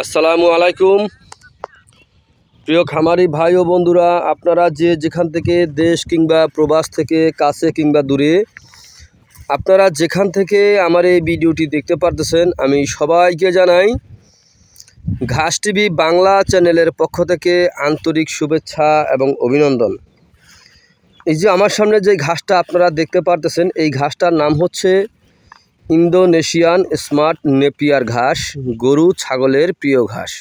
আসসালামু আলাইকুম প্রিয় খামারি ভাই ও বন্ধুরা, আপনারা যেখান থেকে দেশ কিংবা প্রবাস থেকে কাছে কিংবা দূরে আপনারা যেখান থেকে আমার এই ভিডিওটি দেখতে পারতেছেন, আমি সবাইকে জানাই ঘাস টিভি বাংলা চ্যানেলের পক্ষ থেকে আন্তরিক শুভেচ্ছা এবং অভিনন্দন। এই যে আমার সামনে যে ঘাসটা আপনারা দেখতে পারতেছেন, এই ঘাসটার নাম হচ্ছে ইন্দোনেশিয়ান স্মার্ট নেপিয়ার ঘাস, গরু ছাগলের প্রিয় ঘাস।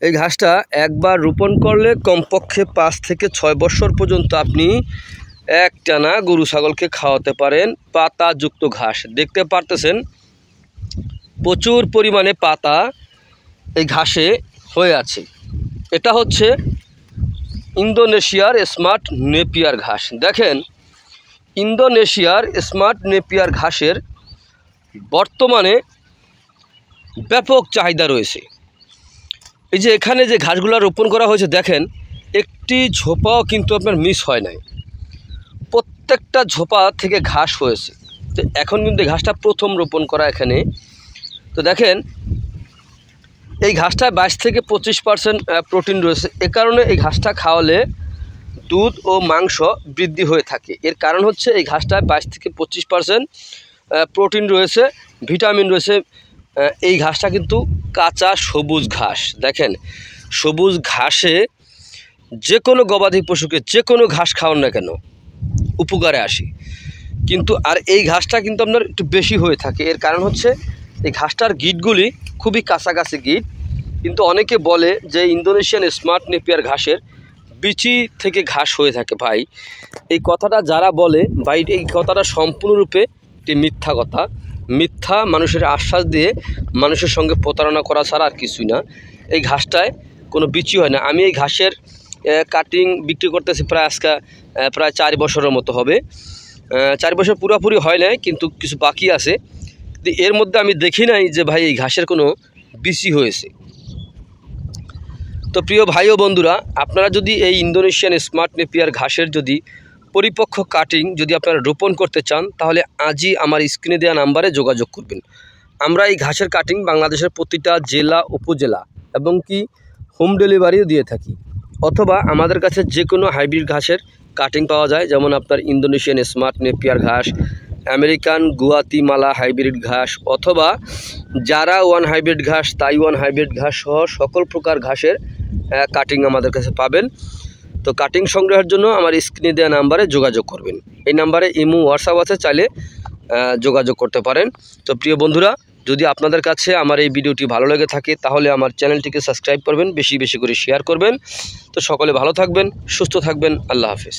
এই ঘাসটা একবার রোপণ করলে কমপক্ষে 5 থেকে 6 বছর পর্যন্ত আপনি একটানা গরু ছাগলকে খাওয়াতে পারেন। পাতাযুক্ত ঘাস দেখতে পারতেছেন, প্রচুর পরিমাণে পাতা এই ঘাসে হয়ে আছে। এটা হচ্ছে ইন্দোনেশিয়ার স্মার্ট নেপিয়ার ঘাস। দেখেন, ইন্দোনেশিয়ার স্মার্ট নেপিয়ার ঘাসের বর্তমানে ব্যাপক চাহিদা রয়েছে। এই যে এখানে যে ঘাসগুলো রোপণ করা হয়েছে, দেখেন একটি ঝোপাও কিন্তু আপনার মিস হয় নাই, প্রত্যেকটা ঝোপা থেকে ঘাস হয়েছে। তো এখন কিন্তু এই ঘাসটা প্রথম রোপণ করা এখানে। তো দেখেন, এই ঘাসটায় 22 থেকে 25% প্রোটিন রয়েছে। এ কারণে এই ঘাসটা খাওয়ালে দুধ ও মাংস বৃদ্ধি হয়ে থাকে। এর কারণ হচ্ছে এই ঘাসটায় 22 থেকে 25% প্রোটিন রয়েছে, ভিটামিন রয়েছে। এই ঘাসটা কিন্তু কাঁচা সবুজ ঘাস। দেখেন, সবুজ ঘাসে যে কোনো গবাদি পশুকে যে কোনো ঘাস খাওয়ান না কেন উপকারে আসে, কিন্তু আর এই ঘাসটা কিন্তু আপনার একটু বেশি হয়ে থাকে। এর কারণ হচ্ছে এই ঘাসটার গিটগুলি খুবই কাছাকাছি গিট। কিন্তু অনেকে বলে যে ইন্দোনেশিয়ান স্মার্ট নেপিয়ার ঘাসের বিচি থেকে ঘাস হয়ে থাকে। ভাই, এই কথাটা যারা বলে, ভাই এই কথাটা সম্পূর্ণরূপে একটি মিথ্যা কথা। মিথ্যা মানুষের আশ্বাস দিয়ে মানুষের সঙ্গে প্রতারণা করা ছাড়া আর কিছুই না। এই ঘাসটায় কোনো বিচি হয় না। আমি এই ঘাসের কাটিং বিক্রি করতেছি প্রায় 4 বছরের মতো হবে। 4 বছর পুরোপুরি হয় নাই, কিন্তু কিছু বাকি আছে। এর মধ্যে আমি দেখি নাই যে ভাই এই ঘাসের কোনো বিচি হয়েছে। তো প্রিয় ভাই ও বন্ধুরা, আপনারা যদি এই ইন্দোনেশিয়ান স্মার্ট নেপিয়ার ঘাসের যদি পরিপক্ক কাটিং যদি আপনারা রোপণ করতে চান, তাহলে আজই আমার স্ক্রিনে দেওয়া নাম্বারে যোগাযোগ করবেন। আমরা এই ঘাসের কাটিং বাংলাদেশের প্রতিটা জেলা উপজেলা এবং কি হোম ডেলিভারিও দিয়ে থাকি। অথবা আমাদের কাছে যে কোনো হাইব্রিড ঘাসের কাটিং পাওয়া যায়, যেমন আপনার ইন্দোনেশিয়ান স্মার্ট নেপিয়ার ঘাস, আমেরিকান গুয়াতিমালা হাইব্রিড ঘাস, অথবা জারা ওয়ান হাইব্রিড ঘাস, তাইওয়ান হাইব্রিড ঘাস সহ সকল প্রকার ঘাসের কাটিং আমাদের কাছে পাবেন। তো কাটিং সংগ্রহের জন্য আমার স্ক্রিনে দেওয়া নাম্বারে যোগাযোগ করবেন। এই নাম্বারে ইমো হোয়াটসঅ্যাপ আছে, চাইলে যোগাযোগ করতে পারেন। তো প্রিয় বন্ধুরা, যদি আপনাদের কাছে আমার এই ভিডিওটি ভালো লেগে থাকে, তাহলে আমার চ্যানেলটিকে সাবস্ক্রাইব করবেন, বেশি বেশি করে শেয়ার করবেন। তো সকলে ভালো থাকবেন, সুস্থ থাকবেন। আল্লাহ হাফেজ।